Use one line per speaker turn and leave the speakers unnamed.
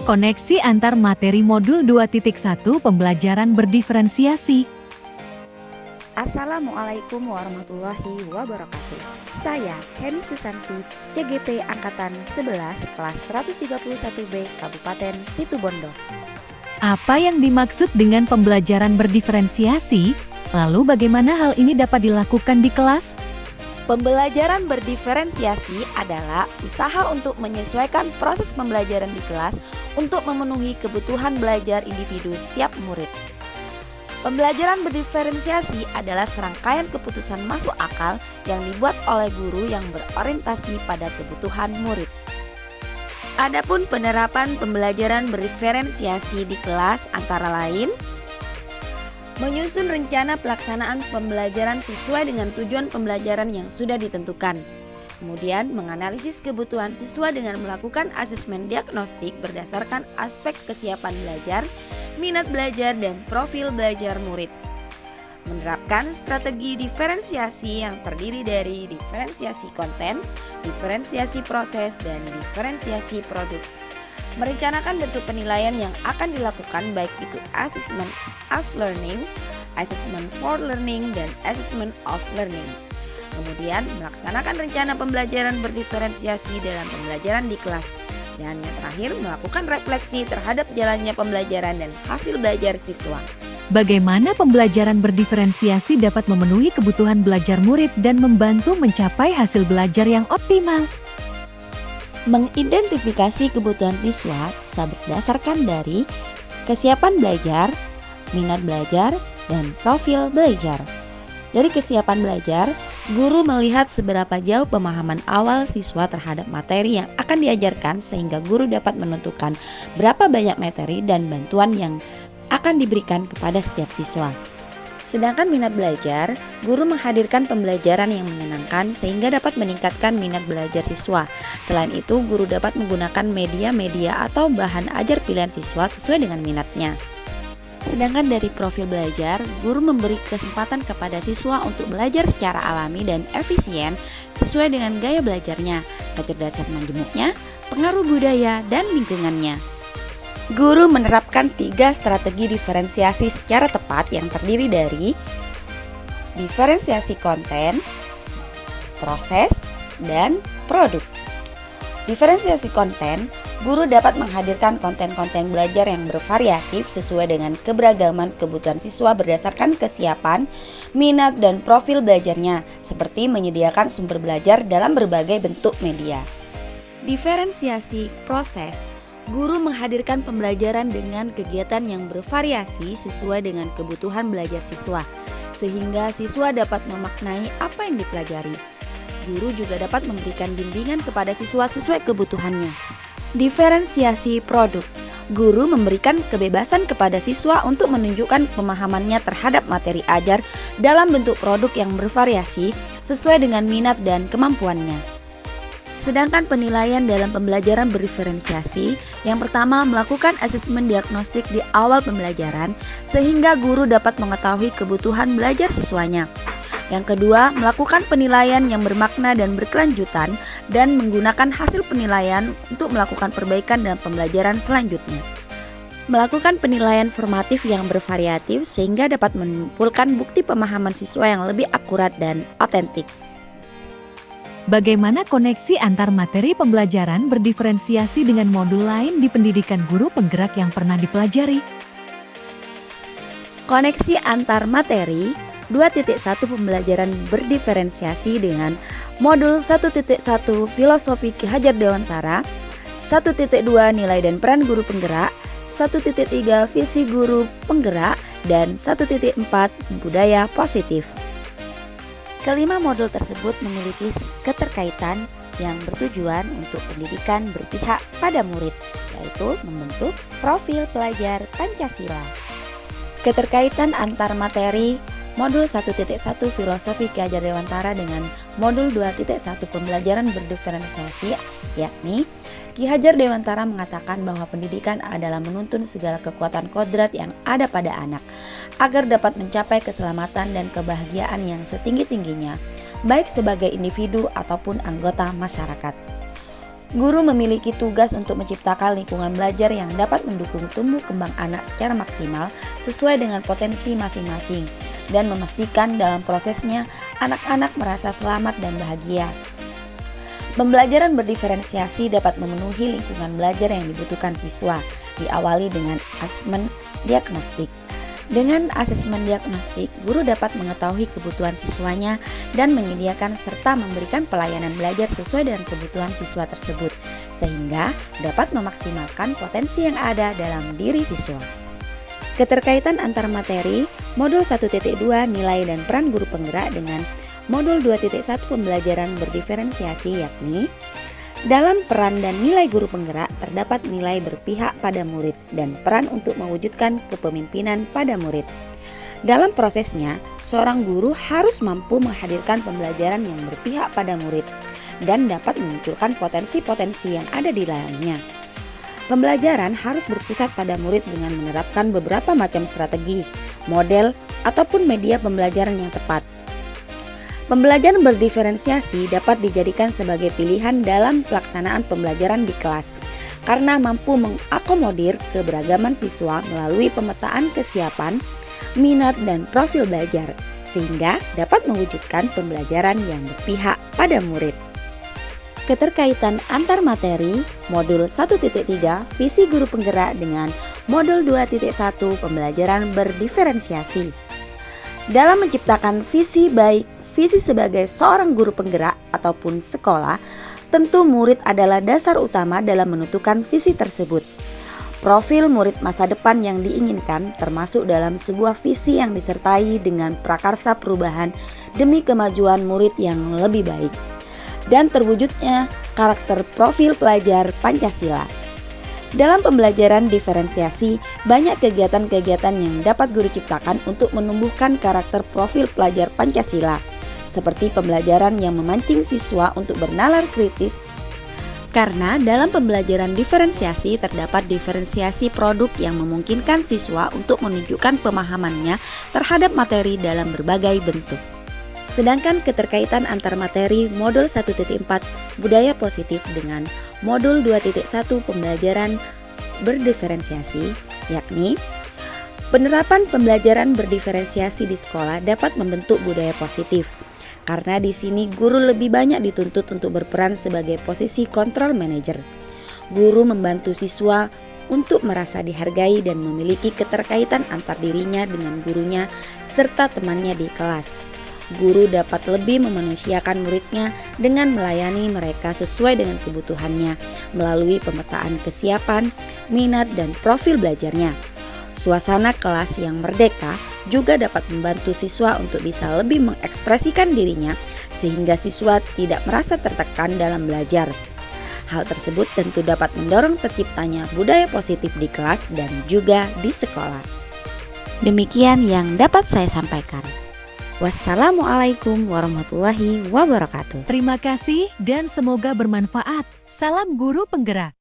Koneksi antar materi modul 2.1 pembelajaran berdiferensiasi.
Assalamualaikum warahmatullahi wabarakatuh. Saya Heni Susanti, CGP Angkatan 11 kelas 131B Kabupaten Situbondo.
Apa yang dimaksud dengan pembelajaran berdiferensiasi? Lalu bagaimana hal ini dapat dilakukan di kelas?
Pembelajaran berdiferensiasi adalah usaha untuk menyesuaikan proses pembelajaran di kelas untuk memenuhi kebutuhan belajar individu setiap murid. Pembelajaran berdiferensiasi adalah serangkaian keputusan masuk akal yang dibuat oleh guru yang berorientasi pada kebutuhan murid. Adapun penerapan pembelajaran berdiferensiasi di kelas antara lain: menyusun rencana pelaksanaan pembelajaran sesuai dengan tujuan pembelajaran yang sudah ditentukan. Kemudian menganalisis kebutuhan siswa dengan melakukan asesmen diagnostik berdasarkan aspek kesiapan belajar, minat belajar, dan profil belajar murid. Menerapkan strategi diferensiasi yang terdiri dari diferensiasi konten, diferensiasi proses, dan diferensiasi produk. Merencanakan bentuk penilaian yang akan dilakukan baik itu assessment as learning, assessment for learning, dan assessment of learning. Kemudian melaksanakan rencana pembelajaran berdiferensiasi dalam pembelajaran di kelas. Dan yang terakhir, melakukan refleksi terhadap jalannya pembelajaran dan hasil belajar siswa.
Bagaimana pembelajaran berdiferensiasi dapat memenuhi kebutuhan belajar murid dan membantu mencapai hasil belajar yang optimal?
Mengidentifikasi kebutuhan siswa bisa berdasarkan dari kesiapan belajar, minat belajar, dan profil belajar. Dari kesiapan belajar, guru melihat seberapa jauh pemahaman awal siswa terhadap materi yang akan diajarkan sehingga guru dapat menentukan berapa banyak materi dan bantuan yang akan diberikan kepada setiap siswa. Sedangkan minat belajar, guru menghadirkan pembelajaran yang menyenangkan sehingga dapat meningkatkan minat belajar siswa. Selain itu, guru dapat menggunakan media-media atau bahan ajar pilihan siswa sesuai dengan minatnya. Sedangkan dari profil belajar, guru memberi kesempatan kepada siswa untuk belajar secara alami dan efisien sesuai dengan gaya belajarnya, kecerdasan majemuknya, pengaruh budaya, dan lingkungannya. Guru menerapkan 3 strategi diferensiasi secara tepat yang terdiri dari diferensiasi konten, proses, dan produk. Diferensiasi konten, guru dapat menghadirkan konten-konten belajar yang bervariatif sesuai dengan keberagaman kebutuhan siswa berdasarkan kesiapan, minat, dan profil belajarnya, seperti menyediakan sumber belajar dalam berbagai bentuk media. Diferensiasi proses, guru menghadirkan pembelajaran dengan kegiatan yang bervariasi sesuai dengan kebutuhan belajar siswa, sehingga siswa dapat memaknai apa yang dipelajari. Guru juga dapat memberikan bimbingan kepada siswa sesuai kebutuhannya. Diferensiasi produk, guru memberikan kebebasan kepada siswa untuk menunjukkan pemahamannya terhadap materi ajar dalam bentuk produk yang bervariasi sesuai dengan minat dan kemampuannya. Sedangkan penilaian dalam pembelajaran berdiferensiasi, yang pertama melakukan asesmen diagnostik di awal pembelajaran sehingga guru dapat mengetahui kebutuhan belajar siswanya. Yang kedua, melakukan penilaian yang bermakna dan berkelanjutan dan menggunakan hasil penilaian untuk melakukan perbaikan dalam pembelajaran selanjutnya. Melakukan penilaian formatif yang bervariatif sehingga dapat menyimpulkan bukti pemahaman siswa yang lebih akurat dan otentik.
Bagaimana koneksi antar materi pembelajaran berdiferensiasi dengan modul lain di pendidikan guru penggerak yang pernah dipelajari?
Koneksi antar materi 2.1 pembelajaran berdiferensiasi dengan modul 1.1 Filosofi Ki Hajar Dewantara, 1.2 Nilai dan Peran Guru Penggerak, 1.3 Visi Guru Penggerak, dan 1.4 Budaya Positif. Kelima modul tersebut memiliki keterkaitan yang bertujuan untuk pendidikan berpihak pada murid, yaitu membentuk profil pelajar Pancasila. Keterkaitan antar materi modul 1.1 Filosofi Ki Hajar Dewantara dengan modul 2.1 pembelajaran berdiferensiasi, yakni Ki Hajar Dewantara mengatakan bahwa pendidikan adalah menuntun segala kekuatan kodrat yang ada pada anak agar dapat mencapai keselamatan dan kebahagiaan yang setinggi-tingginya, baik sebagai individu ataupun anggota masyarakat. Guru memiliki tugas untuk menciptakan lingkungan belajar yang dapat mendukung tumbuh kembang anak secara maksimal sesuai dengan potensi masing-masing dan memastikan dalam prosesnya anak-anak merasa selamat dan bahagia. Pembelajaran berdiferensiasi dapat memenuhi lingkungan belajar yang dibutuhkan siswa, diawali dengan asesmen diagnostik. Dengan asesmen diagnostik, guru dapat mengetahui kebutuhan siswanya dan menyediakan serta memberikan pelayanan belajar sesuai dengan kebutuhan siswa tersebut, sehingga dapat memaksimalkan potensi yang ada dalam diri siswa. Keterkaitan antar materi, modul 1.2 nilai dan peran guru penggerak dengan modul 2.1 pembelajaran berdiferensiasi, yakni dalam peran dan nilai guru penggerak terdapat nilai berpihak pada murid dan peran untuk mewujudkan kepemimpinan pada murid. Dalam prosesnya, seorang guru harus mampu menghadirkan pembelajaran yang berpihak pada murid dan dapat memunculkan potensi-potensi yang ada di dalamnya. Pembelajaran harus berpusat pada murid dengan menerapkan beberapa macam strategi, model, ataupun media pembelajaran yang tepat. Pembelajaran berdiferensiasi dapat dijadikan sebagai pilihan dalam pelaksanaan pembelajaran di kelas karena mampu mengakomodir keberagaman siswa melalui pemetaan kesiapan, minat, dan profil belajar sehingga dapat mewujudkan pembelajaran yang berpihak pada murid. Keterkaitan antar materi, modul 1.3 visi guru penggerak dengan modul 2.1 pembelajaran berdiferensiasi. Dalam menciptakan visi baik visi sebagai seorang guru penggerak ataupun sekolah, tentu murid adalah dasar utama dalam menentukan visi tersebut. Profil murid masa depan yang diinginkan termasuk dalam sebuah visi yang disertai dengan prakarsa perubahan demi kemajuan murid yang lebih baik dan terwujudnya karakter profil pelajar Pancasila. Dalam pembelajaran diferensiasi, banyak kegiatan-kegiatan yang dapat guru ciptakan untuk menumbuhkan karakter profil pelajar Pancasila, seperti pembelajaran yang memancing siswa untuk bernalar kritis. Karena dalam pembelajaran diferensiasi terdapat diferensiasi produk yang memungkinkan siswa untuk menunjukkan pemahamannya terhadap materi dalam berbagai bentuk. Sedangkan keterkaitan antar materi modul 1.4 budaya positif dengan modul 2.1 pembelajaran berdiferensiasi, yakni penerapan pembelajaran berdiferensiasi di sekolah dapat membentuk budaya positif. Karena di sini guru lebih banyak dituntut untuk berperan sebagai posisi kontrol manajer. Guru membantu siswa untuk merasa dihargai dan memiliki keterkaitan antar dirinya dengan gurunya serta temannya di kelas. Guru dapat lebih memanusiakan muridnya dengan melayani mereka sesuai dengan kebutuhannya melalui pemetaan kesiapan, minat, dan profil belajarnya. Suasana kelas yang merdeka juga dapat membantu siswa untuk bisa lebih mengekspresikan dirinya sehingga siswa tidak merasa tertekan dalam belajar. Hal tersebut tentu dapat mendorong terciptanya budaya positif di kelas dan juga di sekolah. Demikian yang dapat saya sampaikan. Wassalamualaikum warahmatullahi wabarakatuh.
Terima kasih dan semoga bermanfaat. Salam guru penggerak.